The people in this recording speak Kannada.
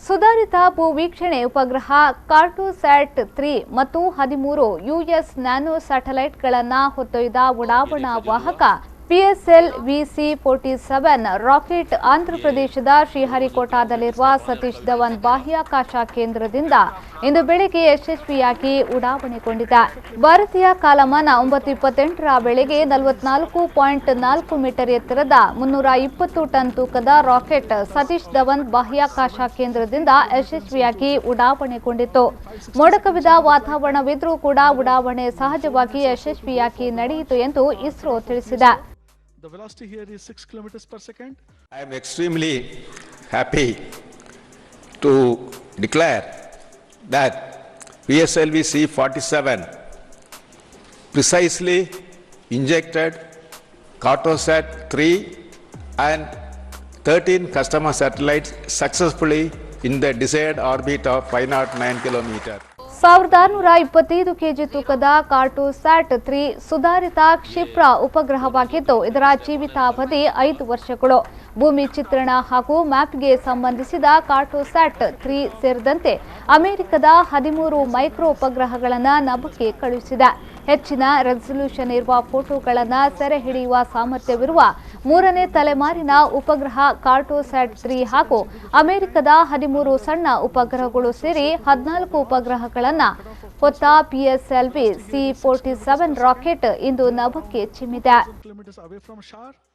ಸುಧಾರಿತ ಭೂವೀಕ್ಷಣೆ ಉಪಗ್ರಹ ಕಾರ್ಟೋಸ್ಯಾಟ್ 3 ಮತ್ತು 13 ಯುಎಸ್ ನ್ಯಾನೋ ಸ್ಯಾಟಲೈಟ್ಗಳನ್ನು ಹೊತ್ತೊಯ್ದ ಉಡಾವಣಾ ವಾಹಕ PSLV-C-47 ರಾಕೆಟ್ ಆಂಧ್ರಪ್ರದೇಶದ ಶ್ರೀಹರಿಕೋಟಾದಲ್ಲಿರುವ ಸತೀಶ್ ಧವನ್ ಬಾಹ್ಯಾಕಾಶ ಕೇಂದ್ರದಿಂದ ಇಂದು ಬೆಳಗ್ಗೆ ಯಶಸ್ವಿಯಾಗಿ ಉಡಾವಣೆಗೊಂಡಿದೆ. ಭಾರತೀಯ ಕಾಲಮಾನ 9:28ರ ವೇಳೆಗೆ 44.4 ಮೀಟರ್ ಎತ್ತರದ 320 ಟನ್ ತೂಕದ ರಾಕೆಟ್ ಸತೀಶ್ ಧವನ್ ಬಾಹ್ಯಾಕಾಶ ಕೇಂದ್ರದಿಂದ ಯಶಸ್ವಿಯಾಗಿ ಉಡಾವಣೆಗೊಂಡಿತು. ಮೋಡಕವಿದ ವಾತಾವರಣವಿದ್ರೂ ಕೂಡ ಉಡಾವಣೆ ಸಹಜವಾಗಿ ಯಶಸ್ವಿಯಾಗಿ ನಡೆಯಿತು ಎಂದು ಇಸ್ರೋ ತಿಳಿಸಿದೆ. The velocity here is 6 kilometers per second. I am extremely happy to declare that PSLV-C-47 precisely injected Cartosat 3 and 13 customer satellites successfully in the desired orbit of 509 kilometers. 1625 KG ತೂಕದ ಕಾರ್ಟೋಸ್ಯಾಟ್ 3 ಸುಧಾರಿತ ಕ್ಷಿಪ್ರ ಉಪಗ್ರಹವಾಗಿದ್ದು ಇದರ ಜೀವಿತಾವಧಿ 5 ವರ್ಷಗಳು. ಭೂಮಿ ಚಿತ್ರಣ ಹಾಗೂ ಮ್ಯಾಪ್ಗೆ ಸಂಬಂಧಿಸಿದ ಕಾರ್ಟೋಸ್ಯಾಟ್ 3 ಸೇರಿದಂತೆ ಅಮೆರಿಕದ 13 ಮೈಕ್ರೋ ಉಪಗ್ರಹಗಳನ್ನು ನಭಕ್ಕೆ ಕಳುಹಿಸಿದೆ. ಹೆಚ್ಚಿನ ರೆಸಲ್ಯೂಷನ್ ಇರುವ ಫೋಟೋಗಳನ್ನು ಸೆರೆ ಹಿಡಿಯುವ ಸಾಮರ್ಥ್ಯವಿರುವ ಮೂರನೇ ತಲೆಮಾರಿನ ಉಪಗ್ರಹ ಕಾರ್ಟೋಸ್ಯಾಟ್ 3 ಹಾಗೂ ಅಮೆರಿಕದ 13 ಸಣ್ಣ ಉಪಗ್ರಹಗಳು ಸೇರಿ 14 ಉಪಗ್ರಹಗಳನ್ನು ಹೊತ್ತ PSLV-C-47 ರಾಕೆಟ್ ಇಂದು ನಭಕ್ಕೆ ಚಿಮ್ಮಿದೆ.